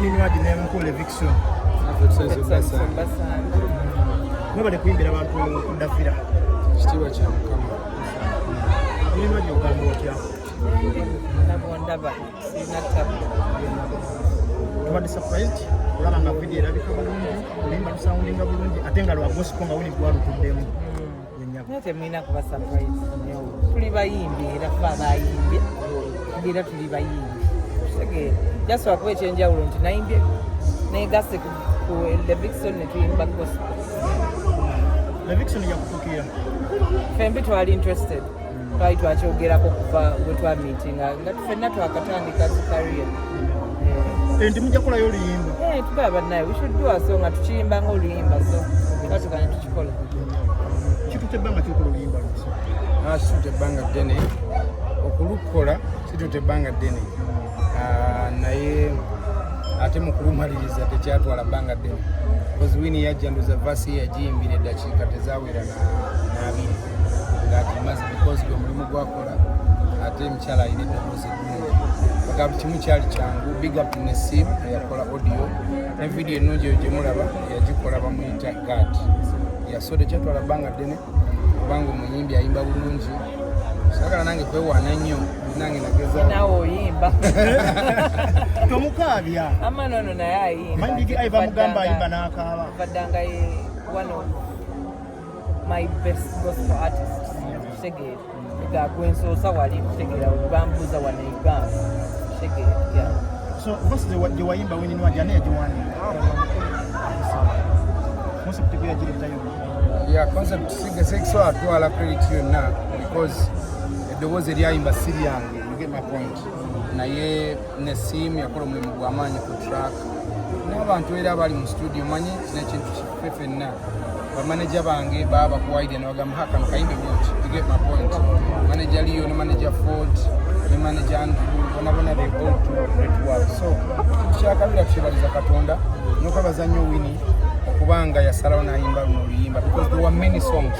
Winnie Nwagi ne Nkya Levixon. Mwebale kuyimbira abantu kudafira. Kitiibwa kya Mukama. Winnie Nwagi ogamba otya? Ndaba sina tabu. Tubadde surprised olaba nga video erabika bulungi, oluyimba lusoundinga bulungi ate nga lwa gospel nga Winnie gwalutuddemu. Nate mwina kuba surprise nnyo. Tuli bayimbi era ffe abayimbye era tuli bayimbi. Tegeera just wakuba ekyenjawulo nti nayimbye negase ku Levixon ne tuyimba gospel. Levixon yakutuukira? Fembi twali interested. Twali twakyogerako kuva bwe twamiitinga nga ffenna twakatandika ku career. Ndi mujja kukolayo oluyimba? Tugaba naye we should do a song nga tukiyimba ng'oluyimba so katukane tukikola. Kitutte ebbanga ki okukola oluyimba luso? Kitutte ebbanga ddene okulukola, kitutte ebbanga ddene naye ate mu kulumaliriza tekyatwala bbanga ddene because Winnie yajja ndoza vasi ye yagiyimbira eddakiika tezaawera n'abiri ng'agimaze because gwe mulimu gwakola ate mukyala alina eddoboozi eddungi bagamba kimu kyali kyangu. Big up Nesim eyakola audio ne video ennungi eyo gye mulaba yagikola bamuyita God. So tekyatwala bbanga ddene kubanga omuyimbi ayimba bulungi. Sagala nange kwewaana nnyo nange nageza nawe oyimba tomukaabya amanono naye ayimba mandigi aiva mugamba ayimba n'akaaba baddanga one of my best gospel artists tegeera ega gwensoosa wali tegeera bambuuza wano egamba tegeera so voice gye wayimba Winnie Nwagi ani yagiwandiika concept gwe yagiretayo? Concept sigasekiswa atwala credit yonna because eddoboozi eryayimba si lyange, you get my point. Naye Nesim yakola omulimu gw'amaanyi ku track n'abantu era abali mu studio manyi kino ekintu kiffe ffenna bamaneja bange baba bakuwaidya ne bagamba hakano kayimbe bwoti, you get my point. Manager Leo ne manager Ford ne manager Andrew bonabona they go to great work. So tukyakabira tukibaliza Katonda n'okwebaza nnyo Winnie okubanga yasalawo n'ayimba luno oluyimba because there were many songs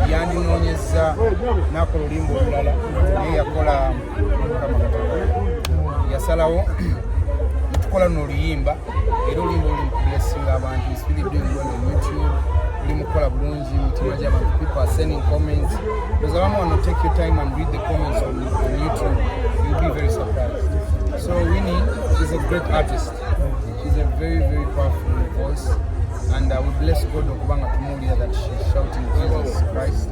yandinoonyeza n'akola oluyimba olulala naye yakola yasalawo netukola luno oluyimba era oluyimba oluli mu kublessinga abantu is really doing well on YouTube oli mukola bulungi mitima gy'abantu people are sending comments because I want to take your time and read the comments on YouTube. You'll be very surprised. So Winnie is a great artist. She's a very, very powerful voice, and we bless God okubanga tumulia that she's shouting Jesus Christ.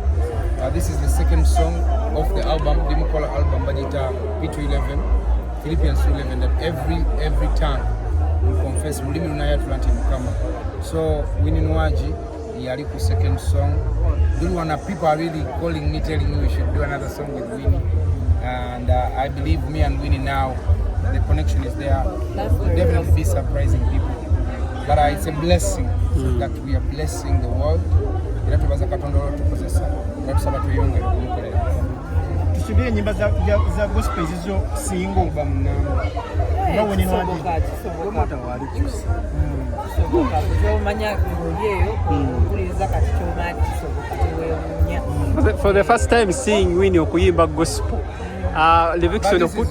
This is the second song of the album, Dimukola album, Bajita P211, Philippians 2:11, that every tongue will confess Mulimi Lunaya Tulanti Mukama. So Winnie Nwagi, yali ku second song. People are really calling me, telling me we should do another song with Winnie, and I believe me and Winnie now, the connection is there. We'll definitely be surprising people. But it's a blessing that we are blessing the world. Tusubire nyimba za gospel zizo single ba mnamo. Bawo ni Nwagi. For the first time seeing Winnie okuyimba gospel. Levixon okut.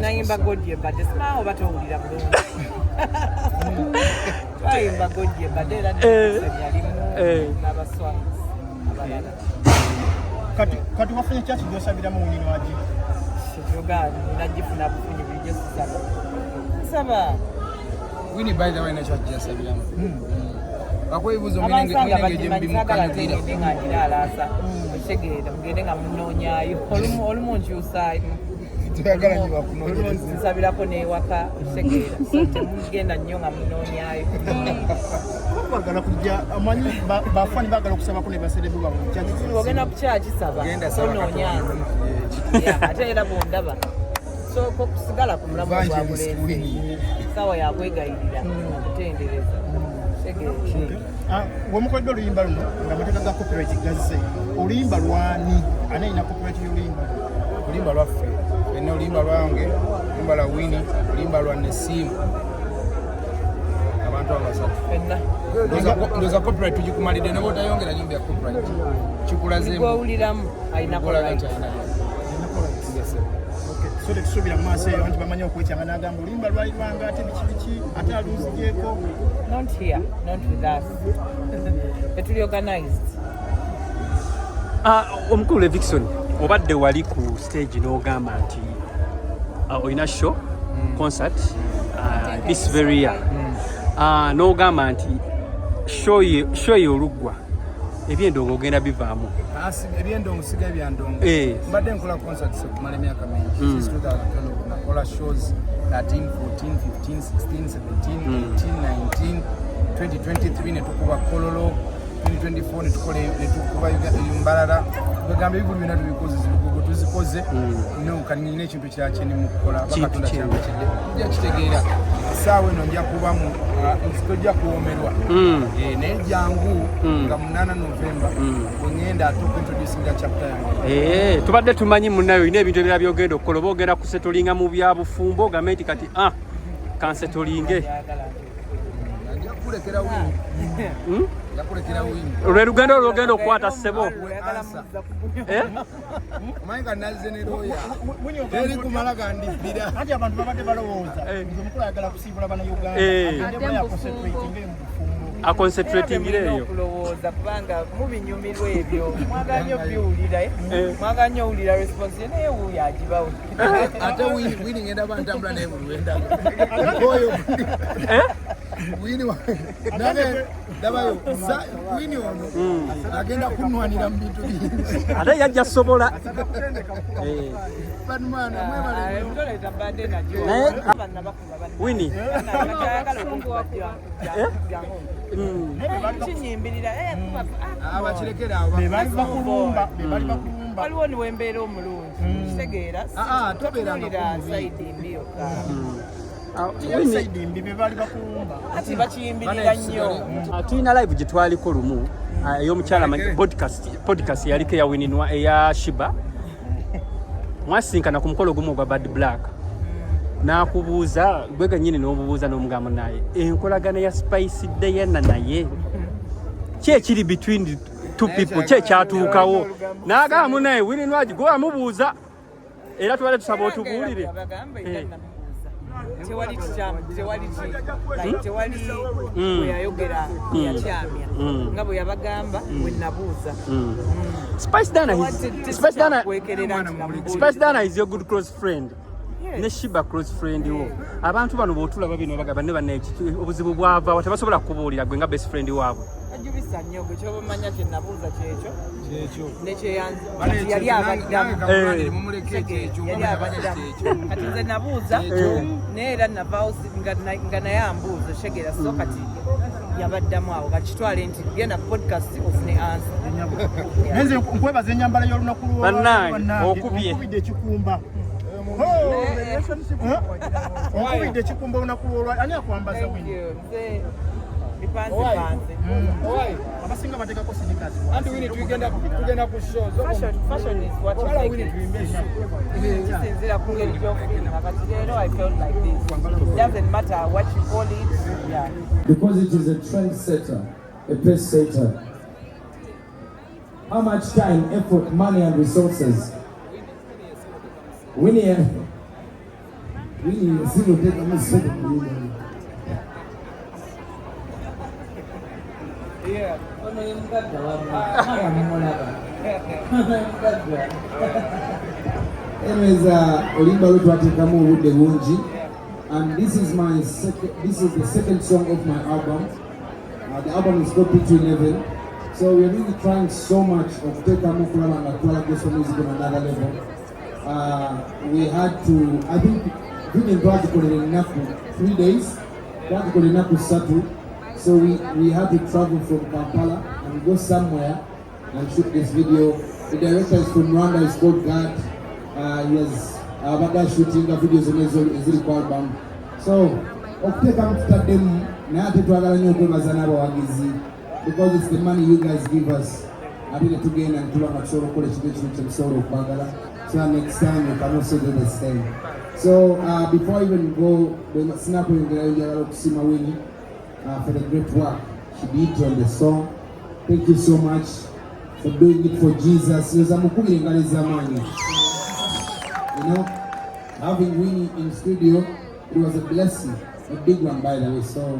Nayimba godye but smile batowulira bulungi. Nayimba godye but era n'abaswanga abalala. Kati wafanya church gyosabiramu Winnie Nwagi? Kyoga najifuna bufunyi bijjo saba. Winnie by the way na church gyosabiramu. Bakwebuzo minenge jembi mukanira. Ngira alasa. Mutegeera mugende nga munonyaayo. Olumu nkyusaayo. Tuyagala nyo bakunoonyereza. Nsabirako n'ewaka tegeera. Temugenda nnyo nga munoonyaayo. Bagala kujja amanyi bafani bagala okusabako ne baserebu bawe. Ogenda ku kyaki saba. Onoonyazi. Ate era bw'ondaba. So kusigala ku mulamu gwa bulenzi. Sawa yakwegayirira okutendereza. Wemukoledde oluyimba luno nga amateeka ga copyright gazze. Oluyimba lwani? Ani alina copyright y'oluyimba? Oluyimba lwaffe. Ffenna oluyimba lwange, oluyimba lwa Winnie, oluyimba lwa Nesim. Abantu abasatu. Ffenna. Ndoza copyright tugikumalidde ne bw'otayongera nyimba ya copyright. Kikulazeemu. Gw'owuliramu alina copyright. so tetusuubira mu maaso eyo nti bamanyi okwekyanga n'agamba oluyimba lwali lwanga ate biki ate alunzigyeko. Not here, not with us. Betuli organized. Omukulu Levixon, obadde wali ku stage n'ogamba nti olina show concert this very year. N'ogamba nti show ye oluggwa ebyendongo ogenda bivaamu. Ebyendongo siga ebyandongo. Mbadde nkola concerts okumala emyaka mingi. Since 2012 nakola shows 13, 14, 15, 16, 17, 18, 19, 2023 netukuba Kololo, 2024 netukuba Mbarara. Bagamba ebintu byonna tubikoze zibugo tuzikoze no kannyina ekintu kyakye ne mukola bakatonda kyanga kidde. Tujja kitegeera saawe eno nja kuba mu tojja kuwomerwa. Naye jangu nga mu 8 November ngenda tukintroducinga chapter yange. Tubadde tumanyi munnayo olina ebintu ebirala byogenda okukola oba ogenda kusetolinga mu byabufumbo ogambe nti kati kansetolinge. Nja kulekera Winnie. Lwe lugendo lwogenda okukwata ssebo. Omanyi nazze ne looya teri kumala gandibira. Anti abantu babadde balowooza omukulu ayagala kusiibula bannayuganda aconcentratingire eyo okulowooza kubanga mubinyumirwa ebyo mwaganya obiwulira mwaganya owulira response naye wuuyo agibawo ate Winnie ngenda bantambula naye buli wendaga oyo Winnie dabayo Winnie ono agenda kunwanira mu bintu bingi ate yajja sobola Winnie abakirekera waliwo niwembeera omulungi kitegeera tobeerira saidi mbiyoka ati bakiyimbirira nnyo. Tulina live gye twaliko lumu ey'omukyala podcast yaliko eya Winnie Nwagi eya Shiba mwasinkana ku mukolo gumu ogwa Bad Black n'akubuuza gwe gannyini n'obubuuza n'omugambo naye enkolagana ya Spice Diana naye ki ekiri between the two people ki ekyatuukawo n'agamba munaye Winnie Nwagi gwe wamubuuza era tubadde tusaba otubuulire. Tewali weyayogera yakyamya nga bwe yabagamba bwe nabuuza. Spice Diana is your good close friend. Ne Shiba close friend wo. Abantu bano b'otulaba bino bagamba ne banne obuzibu bwava tebasobola kubuulira gwe nga best friend waabwe. Ajubisa nnyo gwe ky'obamanya kye nabuuza kyekyo yali abaddamu kati nze nabuuza naye era navaawo nga naye ambuuza shegera so kati yabaddamu awo kakitwale nti genda podcast ofune ansa. Nze nkwebaza ennyambala y'olunaku okubidde ekikumba okubidde ekikumba olunaku lwolwa ani akwambaza Winnie? Abasinga bateekako sinikazi. Anti Winnie tugenda ku show. Fashion is what you make it. Kisinzira ku ngeri gy'okulinga kati leero I felt like this. It doesn't matter what you call it. Yeah. Because it is a trendsetter, a pace setter. How much time, effort, money and resources Winnie zero take a mistake. Yeah. Anyways, Olimba Lutwatekamo Obudde Bungi, and this is the second song of my album. The album is called P211. So we're really trying so much of Tekamo Kulala and Kuala Gospel music on another level. We had to, I think, we didn't go to 3 days, practically Naku Satu. So we had to travel from Kampala and go somewhere and shoot this video. The director is from Rwanda, he's called God. He has about shooting the videos on his album. So, Okuteka mtutademu na hati tuagala nyo mazana wagizi because it's the money you guys give us. Abile tugenda ntula machoro kule chibechi msoro kwagala. So next time you can also do the same. So before I even go, the snap in the area to see my Winnie for the great work she did on the song. Thank you so much for doing it for Jesus. You know, having Winnie in studio, it was a blessing, a big one by the way. So,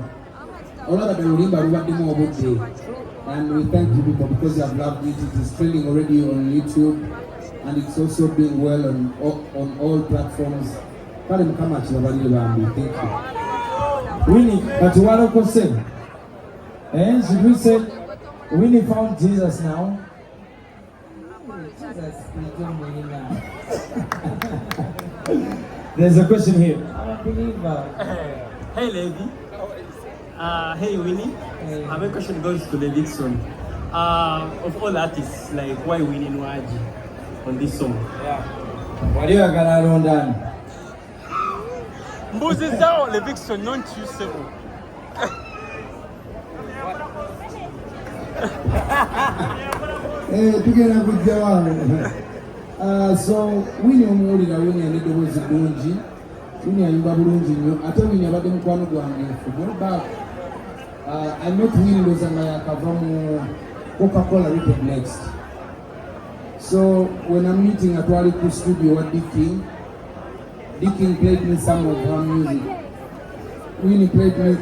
and we thank you people because you have loved it. It is trending already on YouTube, and it's also doing well on all platforms. Thank you. Winnie, but what I could say, should we say Winnie found Jesus now? Jesus, we don't believe now. There's a question here. I'm a believer. Hey, lady. Hey, Winnie. Hey. I have a question goes to Levixon. Of all artists, like why Winnie Nwagi on this song? What do you got around done? Moses down Levixon, non choosable. Tugenda kujja wano. So Winnie omuwulira Winnie n'eddoboozi ddungi. Winnie ayimba bulungi nnyo. Ate Winnie abadde mukwano gwange back. I met Winnie ndowooza nga yakava mu Coca-Cola Retail Next. So when I'm meeting atwali ku studio wa Dicking played me some of her music. Winnie played me.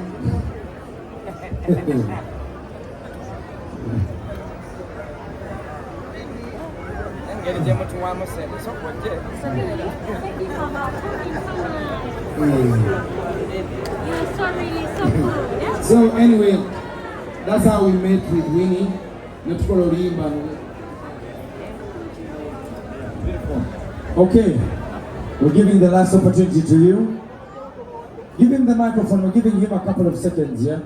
So anyway, that's how we met with Winnie. Okay, we're giving the last opportunity to you. Give him the microphone. We're giving him a couple of seconds, yeah?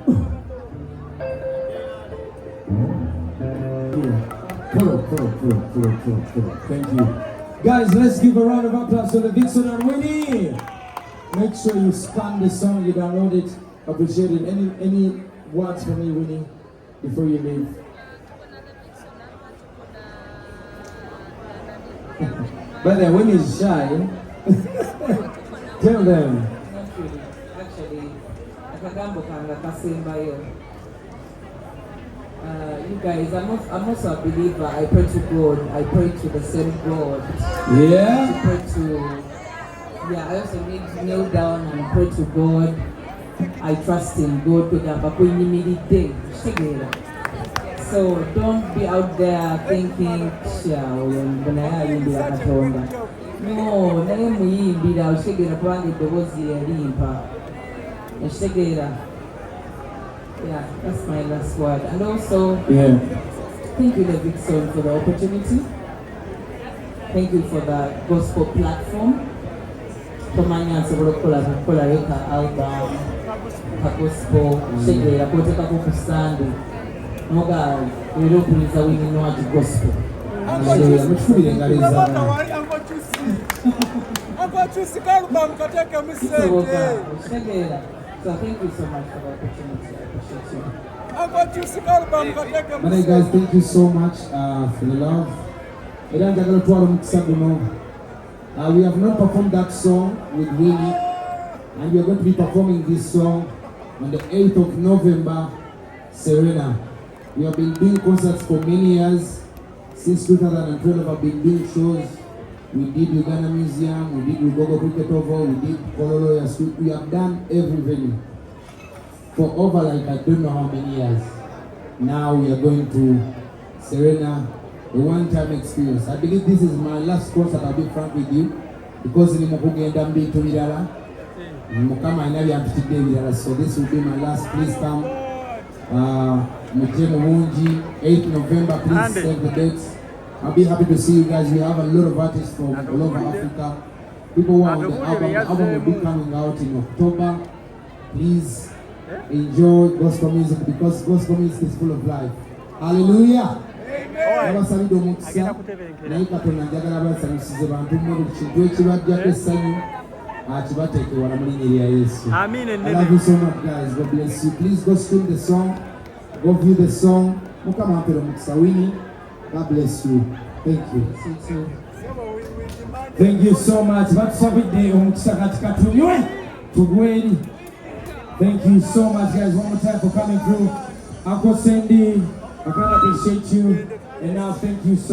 Pull. Thank you. Guys, let's give a round of applause to Levixon and Winnie. Make sure you scan the song, you download it. Appreciate it. Any words for me, Winnie, before you leave? But then Winnie is shy. Tell them. Actually, akagambo kanga kasembayo. You guys, I'm also a believer. I pray to God. I pray to the same God. Yeah. I pray to, I also need to kneel down and pray to God. I trust in God. So don't be out there thinking, no, name muyimbira ushegera kubanga eddoboozi yalimpa eshegera. Yeah, that's my last word. And also, thank you, Levixon, for the opportunity. Thank you for the gospel platform. Tomanya nsobola okukola reka album ka gospel shegera koteka ku Sunday. Moga leero okuliza Winnie Nwagi gospel. So thank you so much for the opportunity. I appreciate you. But guys, thank you so much for the love. We have not performed that song with Winnie, and we are going to be performing this song on the 8th of November, Serena. We have been doing concerts for many years. Since 2012, I've been doing shows. We did Uganda Museum, we did Ugogo Cricket Oval, we did Kololo Street. We have done every venue for over I don't know how many years. Now we are going to Serena, a one-time experience. I believe this is my last concert, I'll be frank with you, because so this will be my last. Please come. 8th November, please save the dates. I'll be happy to see you guys. We have a lot of artists from all over Africa. People who are on the album. The album will be coming out in October. Please enjoy gospel music because gospel music is full of life. Hallelujah. I love you so much, guys. God bless you. Please go stream the song. Go view the song. God bless you. Thank you. Thank you so much. Thank you so much, guys. One more time for coming through. Uncle Sandy, I can appreciate you. And now thank you so much.